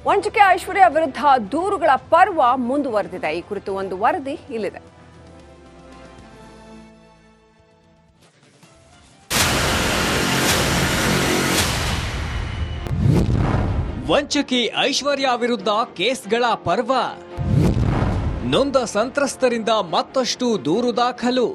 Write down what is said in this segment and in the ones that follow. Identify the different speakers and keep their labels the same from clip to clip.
Speaker 1: ವಂಚಕೆ ಐಶ್ವರ್ಯ ವಿರುದ್ಧ ದೂರುಗಳ ಪರ್ವ ಮುಂದುವರೆದಿದೆ. ಈ ಕುರಿತು ಒಂದು ವರದಿ ಇಲ್ಲಿದೆ.
Speaker 2: ವಂಚಕಿ ಐಶ್ವರ್ಯ ವಿರುದ್ಧ ಕೇಸ್ಗಳ ಪರ್ವ. ನೊಂದ ಸಂತ್ರಸ್ತರಿಂದ ಮತ್ತಷ್ಟು ದೂರು ದಾಖಲು.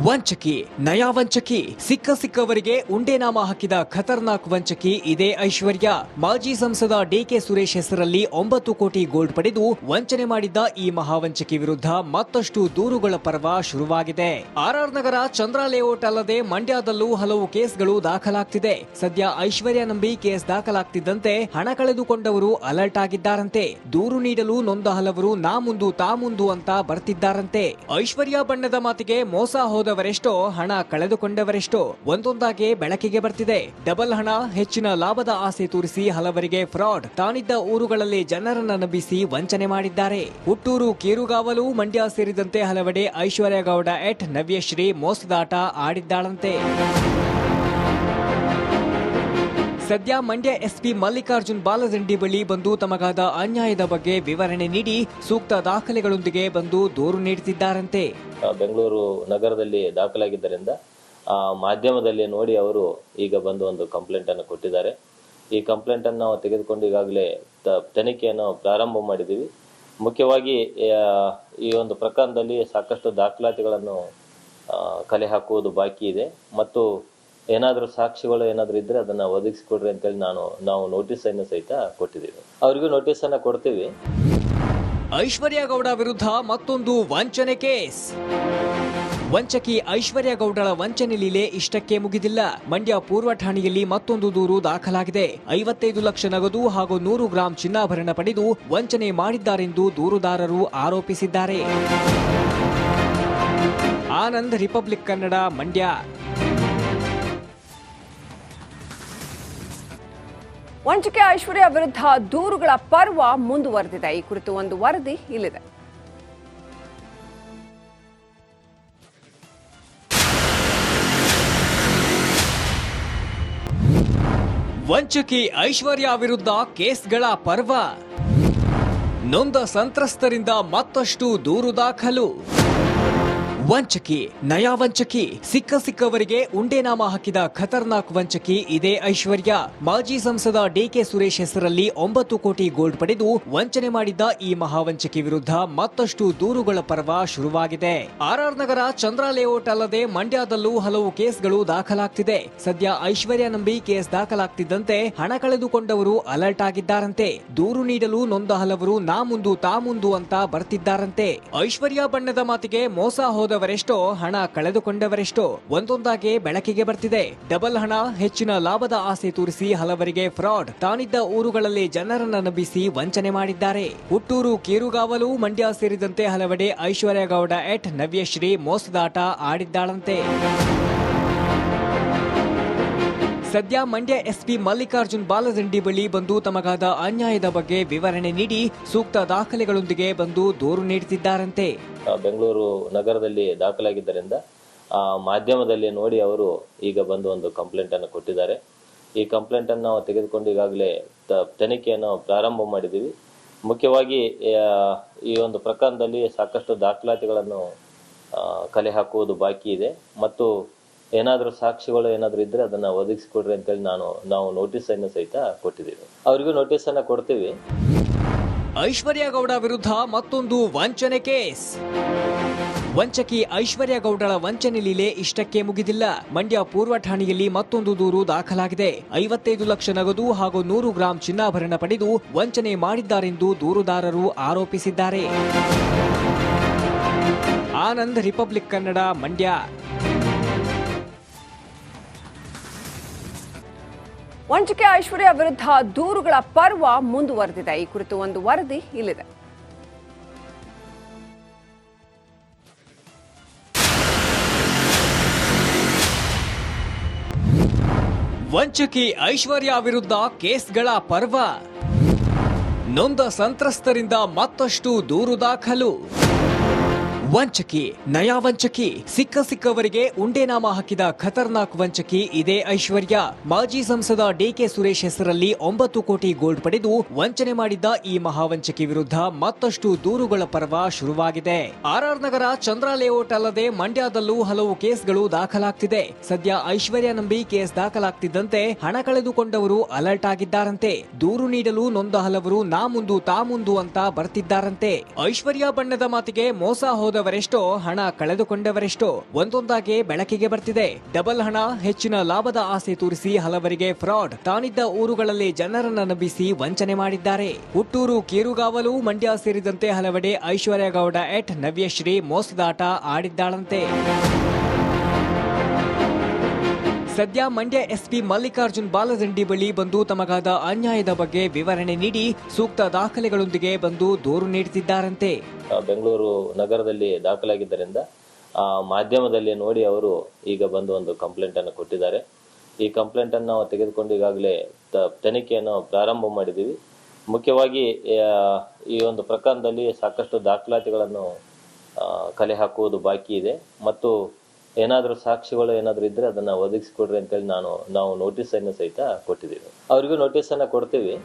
Speaker 2: ವಂಚಕಿ, ನಯಾ ವಂಚಕಿ, ಸಿಕ್ಕವರಿಗೆ ಉಂಡೆನಾಮ ಹಾಕಿದ ಖತರ್ನಾಕ್ ವಂಚಕಿ ಇದೇ ಐಶ್ವರ್ಯ. ಮಾಜಿ ಸಂಸದ ಡಿಕೆ ಸುರೇಶ್ ಹೆಸರಲ್ಲಿ 9 ಕೋಟಿ ಗೋಲ್ಡ್ ಪಡೆದು ವಂಚನೆ ಮಾಡಿದ್ದ ಈ ಮಹಾವಂಚಕಿ ವಿರುದ್ಧ ಮತ್ತಷ್ಟು ದೂರುಗಳ ಪರ್ವ ಶುರುವಾಗಿದೆ. ಆರ್ಆರ್ ನಗರ, ಚಂದ್ರ ಲೇಔಟ್ ಅಲ್ಲದೆ ಮಂಡ್ಯದಲ್ಲೂ ಹಲವು ಕೇಸ್ಗಳು ದಾಖಲಾಗ್ತಿದೆ. ಸದ್ಯ ಐಶ್ವರ್ಯ ನಂಬಿ ಕೇಸ್ ದಾಖಲಾಗ್ತಿದ್ದಂತೆ ಹಣ ಕಳೆದುಕೊಂಡವರು ಅಲರ್ಟ್ ಆಗಿದ್ದಾರಂತೆ. ದೂರು ನೀಡಲು ನೊಂದ ಹಲವರು ನಾ ಮುಂದು ತಾ ಮುಂದು ಅಂತ ಬರ್ತಿದ್ದಾರಂತೆ. ಐಶ್ವರ್ಯ ಬಣ್ಣದ ಮಾತಿಗೆ ಮೋಸ ಹೋದವರೆಷ್ಟೋ, ಹಣ ಕಳೆದುಕೊಂಡವರೆಷ್ಟೋ ಒಂದೊಂದಾಗಿ ಬೆಳಕಿಗೆ ಬರ್ತಿದೆ. ಡಬಲ್ ಹಣ, ಹೆಚ್ಚಿನ ಲಾಭದ ಆಸೆ ತೋರಿಸಿ ಹಲವರಿಗೆ ಫ್ರಾಡ್, ತಾನಿದ್ದ ಊರುಗಳಲ್ಲಿ ಜನರನ್ನ ನಂಬಿಸಿ ವಂಚನೆ ಮಾಡಿದ್ದಾರೆ. ಹುಟ್ಟೂರು, ಕೀರುಗಾವಲು, ಮಂಡ್ಯ ಸೇರಿದಂತೆ ಹಲವೆಡೆ ಐಶ್ವರ್ಯ ಗೌಡ ಎಟ್ ನವ್ಯಶ್ರೀ ಮೋಸದಾಟ ಆಡಿದ್ದಾಳಂತೆ. ಸದ್ಯ ಮಂಡ್ಯ ಎಸ್ಪಿ ಮಲ್ಲಿಕಾರ್ಜುನ್ ಬಾಲದಂಡಿ ಬಳಿ ಬಂದು ತಮಗಾದ ಅನ್ಯಾಯದ ಬಗ್ಗೆ ವಿವರಣೆ ನೀಡಿ ಸೂಕ್ತ ದಾಖಲೆಗಳೊಂದಿಗೆ ಬಂದು ದೂರು ನೀಡುತ್ತಿದ್ದಾರಂತೆ.
Speaker 3: ಬೆಂಗಳೂರು ನಗರದಲ್ಲಿ ದಾಖಲಾಗಿದ್ದರಿಂದ ಮಾಧ್ಯಮದಲ್ಲಿ ನೋಡಿ ಅವರು ಈಗ ಬಂದು ಒಂದು ಕಂಪ್ಲೇಂಟ್ ಅನ್ನು ಕೊಟ್ಟಿದ್ದಾರೆ. ಈ ಕಂಪ್ಲೇಂಟ್ ಅನ್ನು ನಾವು ತೆಗೆದುಕೊಂಡು ಈಗಾಗಲೇ ತನಿಖೆಯನ್ನು ಪ್ರಾರಂಭ ಮಾಡಿದ್ದೀವಿ. ಮುಖ್ಯವಾಗಿ ಈ ಒಂದು ಪ್ರಕರಣದಲ್ಲಿ ಸಾಕಷ್ಟು ದಾಖಲಾತಿಗಳನ್ನು ಕಲೆ ಹಾಕುವುದು ಬಾಕಿ ಇದೆ ಮತ್ತು ಏನಾದರೂ ಸಾಕ್ಷಿಗಳು ಏನಾದರೂ ಇದ್ರೆ ಅದನ್ನ ಒದಗಿಸಿಕೊಡ್ರಿ ಅಂತೇಳಿ ನಾವು ನೋಟಿಸ್ ಅನ್ನು ಸಹಿತ ಕೊಟ್ಟಿದ್ದೀವಿ. ಅವರಿಗೂ ನೋಟಿಸ್ ಅನ್ನ ಕೊಡ್ತೀವಿ.
Speaker 2: ಐಶ್ವರ್ಯ ಗೌಡ ವಿರುದ್ಧ ಮತ್ತೊಂದು ವಂಚನೆ ಕೇಸ್. ವಂಚಕಿ ಐಶ್ವರ್ಯ ಗೌಡಳ ವಂಚನೆ ಲೀಲೆ ಇಷ್ಟಕ್ಕೆ ಮುಗಿದಿಲ್ಲ. ಮಂಡ್ಯ ಪೂರ್ವ ಠಾಣೆಯಲ್ಲಿ ಮತ್ತೊಂದು ದೂರು ದಾಖಲಾಗಿದೆ. 55 ಲಕ್ಷ ನಗದು ಹಾಗೂ 100 ಗ್ರಾಂ ಚಿನ್ನಾಭರಣ ಪಡೆದು ವಂಚನೆ ಮಾಡಿದ್ದಾರೆಂದು ದೂರುದಾರರು ಆರೋಪಿಸಿದ್ದಾರೆ. ಆನಂದ್, ರಿಪಬ್ಲಿಕ್ ಕನ್ನಡ, ಮಂಡ್ಯ.
Speaker 1: ವಂಚಕೆ ಐಶ್ವರ್ಯ ವಿರುದ್ಧ ದೂರುಗಳ ಪರ್ವ ಮುಂದುವರೆದಿದೆ. ಈ ಕುರಿತು ಒಂದು ವರದಿ ಇಲ್ಲಿದೆ.
Speaker 2: ವಂಚಕಿ ಐಶ್ವರ್ಯ ವಿರುದ್ಧ ಕೇಸ್ಗಳ ಪರ್ವ. ನೊಂದ ಸಂತ್ರಸ್ತರಿಂದ ಮತ್ತಷ್ಟು ದೂರು ದಾಖಲು. ವಂಚಕಿ, ನಯಾ ವಂಚಕಿ, ಸಿಕ್ಕವರಿಗೆ ಉಂಡೆನಾಮ ಹಾಕಿದ ಖತರ್ನಾಕ್ ವಂಚಕಿ ಇದೇ ಐಶ್ವರ್ಯ. ಮಾಜಿ ಸಂಸದ ಡಿಕೆ ಸುರೇಶ್ ಹೆಸರಲ್ಲಿ 9 ಕೋಟಿ ಗೋಲ್ಡ್ ಪಡೆದು ವಂಚನೆ ಮಾಡಿದ್ದ ಈ ಮಹಾವಂಚಕಿ ವಿರುದ್ಧ ಮತ್ತಷ್ಟು ದೂರುಗಳ ಪರ್ವ ಶುರುವಾಗಿದೆ. ಆರ್ಆರ್ ನಗರ, ಚಂದ್ರ ಲೇಔಟ್ ಅಲ್ಲದೆ ಮಂಡ್ಯದಲ್ಲೂ ಹಲವು ಕೇಸ್ಗಳು ದಾಖಲಾಗ್ತಿದೆ. ಸದ್ಯ ಐಶ್ವರ್ಯ ನಂಬಿ ಕೇಸ್ ದಾಖಲಾಗ್ತಿದ್ದಂತೆ ಹಣ ಕಳೆದುಕೊಂಡವರು ಅಲರ್ಟ್ ಆಗಿದ್ದಾರಂತೆ. ದೂರು ನೀಡಲು ನೊಂದ ಹಲವರು ನಾ ಮುಂದು ತಾ ಮುಂದು ಅಂತ ಬರ್ತಿದ್ದಾರಂತೆ. ಐಶ್ವರ್ಯ ಬಣ್ಣದ ಮಾತಿಗೆ ಮೋಸ ಹೋದವರೆಷ್ಟೋ, ಹಣ ಕಳೆದುಕೊಂಡವರೆಷ್ಟೋ ಒಂದೊಂದಾಗಿ ಬೆಳಕಿಗೆ ಬರ್ತಿದೆ. ಡಬಲ್ ಹಣ, ಹೆಚ್ಚಿನ ಲಾಭದ ಆಸೆ ತೋರಿಸಿ ಹಲವರಿಗೆ ಫ್ರಾಡ್, ತಾನಿದ್ದ ಊರುಗಳಲ್ಲಿ ಜನರನ್ನ ನಂಬಿಸಿ ವಂಚನೆ ಮಾಡಿದ್ದಾರೆ. ಹುಟ್ಟೂರು, ಕೀರುಗಾವಲು, ಮಂಡ್ಯ ಸೇರಿದಂತೆ ಹಲವೆಡೆ ಐಶ್ವರ್ಯ ಗೌಡ ಎಟ್ ನವ್ಯಶ್ರೀ ಮೋಸದಾಟ ಆಡಿದ್ದಾಳಂತೆ. ಸದ್ಯ ಮಂಡ್ಯ ಎಸ್ಪಿ ಮಲ್ಲಿಕಾರ್ಜುನ್ ಬಾಲದಂಡಿ ಬಳಿ ಬಂದು ತಮಗಾದ ಅನ್ಯಾಯದ ಬಗ್ಗೆ ವಿವರಣೆ ನೀಡಿ ಸೂಕ್ತ ದಾಖಲೆಗಳೊಂದಿಗೆ ಬಂದು ದೂರು ನೀಡುತ್ತಿದ್ದಾರಂತೆ.
Speaker 3: ಬೆಂಗಳೂರು ನಗರದಲ್ಲಿ ದಾಖಲಾಗಿದ್ದರಿಂದ ಮಾಧ್ಯಮದಲ್ಲಿ ನೋಡಿ ಅವರು ಈಗ ಬಂದು ಒಂದು ಕಂಪ್ಲೇಂಟ್ ಅನ್ನು ಕೊಟ್ಟಿದ್ದಾರೆ. ಈ ಕಂಪ್ಲೇಂಟ್ ಅನ್ನು ನಾವು ತೆಗೆದುಕೊಂಡು ಈಗಾಗಲೇ ತನಿಖೆಯನ್ನು ಪ್ರಾರಂಭ ಮಾಡಿದ್ದೀವಿ. ಮುಖ್ಯವಾಗಿ ಈ ಒಂದು ಪ್ರಕರಣದಲ್ಲಿ ಸಾಕಷ್ಟು ದಾಖಲಾತಿಗಳನ್ನು ಕಲೆ ಹಾಕುವುದು ಬಾಕಿ ಇದೆ ಮತ್ತು ಏನಾದರೂ ಸಾಕ್ಷಿಗಳು ಏನಾದರೂ ಇದ್ರೆ ಅದನ್ನ ಒದಗಿಸಿಕೊಡ್ರಿ ಅಂತೇಳಿ ನಾವು ನೋಟಿಸ್ ಅನ್ನು ಸಹಿತ ಕೊಟ್ಟಿದ್ದೀವಿ. ಅವರಿಗೂ ನೋಟಿಸ್ ಅನ್ನ ಕೊಡ್ತೀವಿ.
Speaker 2: ಐಶ್ವರ್ಯ ಗೌಡ ವಿರುದ್ಧ ಮತ್ತೊಂದು ವಂಚನೆ ಕೇಸ್. ವಂಚಕಿ ಐಶ್ವರ್ಯ ಗೌಡಳ ವಂಚನೆ ಲೀಲೆ ಇಷ್ಟಕ್ಕೆ ಮುಗಿದಿಲ್ಲ. ಮಂಡ್ಯ ಪೂರ್ವ ಠಾಣೆಯಲ್ಲಿ ಮತ್ತೊಂದು ದೂರು ದಾಖಲಾಗಿದೆ. 55 ಲಕ್ಷ ನಗದು ಹಾಗೂ 100 ಗ್ರಾಂ ಚಿನ್ನಾಭರಣ ಪಡೆದು ವಂಚನೆ ಮಾಡಿದ್ದಾರೆಂದು ದೂರುದಾರರು ಆರೋಪಿಸಿದ್ದಾರೆ. ಆನಂದ್, ರಿಪಬ್ಲಿಕ್ ಕನ್ನಡ, ಮಂಡ್ಯ.
Speaker 1: ವಂಚಕೆ ಐಶ್ವರ್ಯ ವಿರುದ್ಧ ದೂರುಗಳ ಪರ್ವ ಮುಂದುವರೆದಿದೆ. ಈ ಕುರಿತು ಒಂದು ವರದಿ ಇಲ್ಲಿದೆ.
Speaker 2: ವಂಚಕಿ ಐಶ್ವರ್ಯ ವಿರುದ್ಧ ಕೇಸ್ಗಳ ಪರ್ವ. ನೊಂದ ಸಂತ್ರಸ್ತರಿಂದ ಮತ್ತಷ್ಟು ದೂರು ದಾಖಲು. ವಂಚಕಿ, ನಯಾ ವಂಚಕಿ, ಸಿಕ್ಕವರಿಗೆ ಉಂಡೆನಾಮ ಹಾಕಿದ ಖತರ್ನಾಕ್ ವಂಚಕಿ ಇದೇ ಐಶ್ವರ್ಯ. ಮಾಜಿ ಸಂಸದ ಡಿಕೆ ಸುರೇಶ್ ಹೆಸರಲ್ಲಿ 9 ಕೋಟಿ ಗೋಲ್ಡ್ ಪಡೆದು ವಂಚನೆ ಮಾಡಿದ್ದ ಈ ಮಹಾವಂಚಕಿ ವಿರುದ್ಧ ಮತ್ತಷ್ಟು ದೂರುಗಳ ಪರ್ವ ಶುರುವಾಗಿದೆ. ಆರ್ಆರ್ ನಗರ, ಚಂದ್ರ ಲೇಔಟ್ ಅಲ್ಲದೆ ಮಂಡ್ಯದಲ್ಲೂ ಹಲವು ಕೇಸ್ಗಳು ದಾಖಲಾಗ್ತಿದೆ. ಸದ್ಯ ಐಶ್ವರ್ಯ ನಂಬಿ ಕೇಸ್ ದಾಖಲಾಗ್ತಿದ್ದಂತೆ ಹಣ ಕಳೆದುಕೊಂಡವರು ಅಲರ್ಟ್ ಆಗಿದ್ದಾರಂತೆ. ದೂರು ನೀಡಲು ನೊಂದ ಹಲವರು ನಾ ಮುಂದು ತಾ ಮುಂದು ಅಂತ ಬರ್ತಿದ್ದಾರಂತೆ. ಐಶ್ವರ್ಯ ಬಣ್ಣದ ಮಾತಿಗೆ ಮೋಸ ಹೋದವರೆಷ್ಟೋ, ಹಣ ಕಳೆದುಕೊಂಡವರೆಷ್ಟೋ ಒಂದೊಂದಾಗಿ ಬೆಳಕಿಗೆ ಬರ್ತಿದೆ. ಡಬಲ್ ಹಣ, ಹೆಚ್ಚಿನ ಲಾಭದ ಆಸೆ ತೋರಿಸಿ ಹಲವರಿಗೆ ಫ್ರಾಡ್, ತಾನಿದ್ದ ಊರುಗಳಲ್ಲಿ ಜನರನ್ನ ನಂಬಿಸಿ ವಂಚನೆ ಮಾಡಿದ್ದಾರೆ. ಹುಟ್ಟೂರು, ಕೀರುಗಾವಲು, ಮಂಡ್ಯ ಸೇರಿದಂತೆ ಹಲವೆಡೆ ಐಶ್ವರ್ಯ ಗೌಡ ಎಟ್ ನವ್ಯಶ್ರೀ ಮೋಸದಾಟ ಆಡಿದ್ದಾಳಂತೆ. ಸದ್ಯ ಮಂಡ್ಯ ಎಸ್ಪಿ ಮಲ್ಲಿಕಾರ್ಜುನ್ ಬಾಲದಂಡಿ ಬಳಿ ಬಂದು ತಮಗಾದ ಅನ್ಯಾಯದ ಬಗ್ಗೆ ವಿವರಣೆ ನೀಡಿ ಸೂಕ್ತ ದಾಖಲೆಗಳೊಂದಿಗೆ ಬಂದು ದೂರು ನೀಡುತ್ತಿದ್ದಾರಂತೆ.
Speaker 3: ಬೆಂಗಳೂರು ನಗರದಲ್ಲಿ ದಾಖಲಾಗಿದ್ದರಿಂದ ಮಾಧ್ಯಮದಲ್ಲಿ ನೋಡಿ ಅವರು ಈಗ ಬಂದು ಒಂದು ಕಂಪ್ಲೇಂಟ್ ಅನ್ನು ಕೊಟ್ಟಿದ್ದಾರೆ. ಈ ಕಂಪ್ಲೇಂಟ್ ಅನ್ನು ನಾವು ತೆಗೆದುಕೊಂಡು ಈಗಾಗಲೇ ತನಿಖೆಯನ್ನು ಪ್ರಾರಂಭ ಮಾಡಿದ್ದೀವಿ. ಮುಖ್ಯವಾಗಿ ಈ ಒಂದು ಪ್ರಕರಣದಲ್ಲಿ ಸಾಕಷ್ಟು ದಾಖಲಾತಿಗಳನ್ನು ಕಲೆ ಹಾಕುವುದು ಬಾಕಿ ಇದೆ ಮತ್ತು ಏನಾದರೂ ಸಾಕ್ಷಿಗಳು ಏನಾದರೂ ಇದ್ರೆ ಅದನ್ನ ಒದಗಿಸಿಕೊಡ್ರಿ ಅಂತೇಳಿ ನಾವು ನೋಟಿಸ್ ಅನ್ನು ಸಹಿತ ಕೊಟ್ಟಿದ್ದೀವಿ. ಅವರಿಗೂ ನೋಟಿಸ್ ಅನ್ನ ಕೊಡ್ತೀವಿ.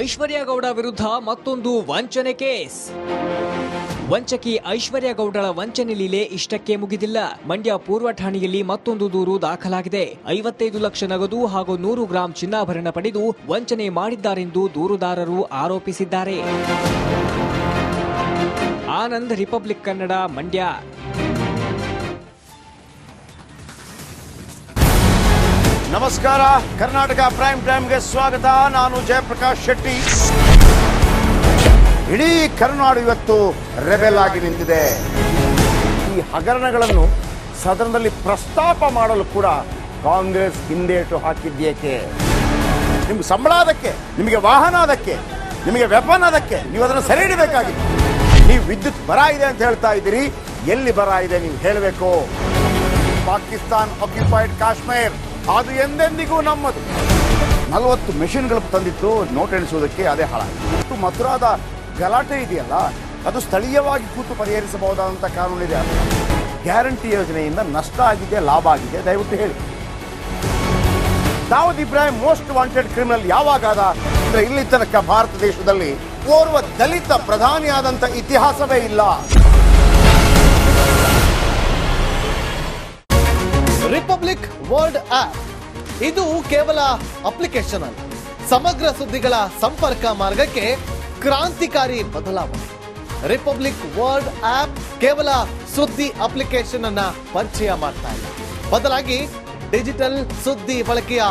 Speaker 2: ಐಶ್ವರ್ಯ ಗೌಡ ವಿರುದ್ಧ ಮತ್ತೊಂದು ವಂಚನೆ ಕೇಸ್. ವಂಚಕಿ ಐಶ್ವರ್ಯ ಗೌಡಳ ವಂಚನೆ ಲೀಲೆ ಇಷ್ಟಕ್ಕೆ ಮುಗಿದಿಲ್ಲ. ಮಂಡ್ಯ ಪೂರ್ವ ಠಾಣೆಯಲ್ಲಿ ಮತ್ತೊಂದು ದೂರು ದಾಖಲಾಗಿದೆ. 55 ಲಕ್ಷ ನಗದು ಹಾಗೂ 100 ಗ್ರಾಂ ಚಿನ್ನಾಭರಣ ಪಡೆದು ವಂಚನೆ ಮಾಡಿದ್ದಾರೆಂದು ದೂರುದಾರರು ಆರೋಪಿಸಿದ್ದಾರೆ. ಆನಂದ್, ರಿಪಬ್ಲಿಕ್ ಕನ್ನಡ, ಮಂಡ್ಯ.
Speaker 4: ನಮಸ್ಕಾರ, ಕರ್ನಾಟಕ ಪ್ರೈಮ್ ಟೈಮ್ಗೆ ಸ್ವಾಗತ. ನಾನು ಜಯಪ್ರಕಾಶ್ ಶೆಟ್ಟಿ. ಇಡೀ ಕರ್ನಾಡು ಇವತ್ತು ರೆಬೆಲ್ ಆಗಿ ನಿಂತಿದೆ. ಈ ಹಗರಣಗಳನ್ನು ಸದನದಲ್ಲಿ ಪ್ರಸ್ತಾಪ ಮಾಡಲು ಕೂಡ ಕಾಂಗ್ರೆಸ್ ಹಿಂದೇಟು ಹಾಕಿದ್ದೇಕೆ? ನಿಮ್ಗೆ ಸಂಬಳ ಅದಕ್ಕೆ, ನಿಮಗೆ ವಾಹನ ಅದಕ್ಕೆ, ನಿಮಗೆ ವೆಪನ್ ಅದಕ್ಕೆ, ನೀವು ಅದನ್ನು ಸೆರೆ ಹಿಡಬೇಕಾಗಿತ್ತು. ನೀವು ವಿದ್ಯುತ್ ಬರ ಇದೆ ಅಂತ ಹೇಳ್ತಾ ಇದ್ದೀರಿ, ಎಲ್ಲಿ ಬರ ಇದೆ ನೀವು ಹೇಳಬೇಕು. ಪಾಕಿಸ್ತಾನ್ ಆಕ್ಯುಪೈಡ್ ಕಾಶ್ಮೀರ್ ಅದು ಎಂದೆಂದಿಗೂ ನಮ್ಮದು. 40 ಮೆಷಿನ್ಗಳು ತಂದಿತ್ತು ನೋಟ್ ಎಣಿಸುವುದಕ್ಕೆ, ಅದೇ ಹಾಳಾಯಿತು. ಮಥುರಾದ ಗಲಾಟೆ ಇದೆಯಲ್ಲ, ಅದು ಸ್ಥಳೀಯವಾಗಿ ಕೂತು ಪರಿಹರಿಸಬಹುದಾದಂಥ ಕಾನೂನಿದೆ. ಗ್ಯಾರಂಟಿ ಯೋಜನೆಯಿಂದ ನಷ್ಟ ಆಗಿದೆ, ಲಾಭ ಆಗಿದೆ, ದಯವಿಟ್ಟು ಹೇಳಿ. Dawood Ibrahim most wanted criminal ಯಾವಾಗಾದ ಅಂದ್ರೆ ಇಲ್ಲಿ ತನಕ ಭಾರತ ದೇಶದಲ್ಲಿ ಓರ್ವ ದಲಿತ ಪ್ರಧಾನಿಯಾದಂಥ ಇತಿಹಾಸವೇ ಇಲ್ಲ.
Speaker 5: ರಿಪಬ್ಲಿಕ್ ವರ್ಲ್ಡ್ ಆಪ್ ಇದು ಕೇವಲ ಅಪ್ಲಿಕೇಶನ್ ಅಲ್ಲ, ಸಮಗ್ರ ಸುದ್ದಿಗಳ ಸಂಪರ್ಕ ಮಾರ್ಗಕ್ಕೆ ಕ್ರಾಂತಿಕಾರಿ ಬದಲಾವಣೆ. ರಿಪಬ್ಲಿಕ್ ವರ್ಲ್ಡ್ ಆಪ್ ಕೇವಲ ಸುದ್ದಿ ಅಪ್ಲಿಕೇಶನ್ ಅನ್ನ ಪರಿಚಯ ಮಾಡ್ತಾ ಇಲ್ಲ, ಬದಲಾಗಿ ಡಿಜಿಟಲ್ ಸುದ್ದಿ ಬಳಕೆಯ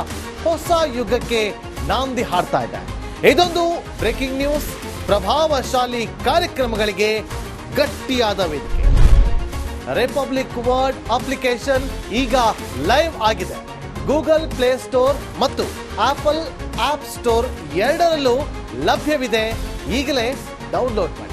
Speaker 5: ಹೊಸ ಯುಗಕ್ಕೆ ನಾಂದಿ ಹಾಡ್ತಾ ಇದೆ. ಇದೊಂದು ಬ್ರೇಕಿಂಗ್ ನ್ಯೂಸ್, ಪ್ರಭಾವಶಾಲಿ ಕಾರ್ಯಕ್ರಮಗಳಿಗೆ ಗಟ್ಟಿಯಾದ ವೇದಿಕೆ. ರಿಪಬ್ಲಿಕ್ ವರ್ಲ್ಡ್ ಅಪ್ಲಿಕೇಶನ್ ಈಗ ಲೈವ್ ಆಗಿದೆ. ಗೂಗಲ್ ಪ್ಲೇ ಸ್ಟೋರ್ ಮತ್ತು ಆಪಲ್ ಆಪ್ ಸ್ಟೋರ್ ಎರಡರಲ್ಲೂ ಲಭ್ಯವಿದೆ. ಈಗಲೇ ಡೌನ್ಲೋಡ್ ಮಾಡಿ.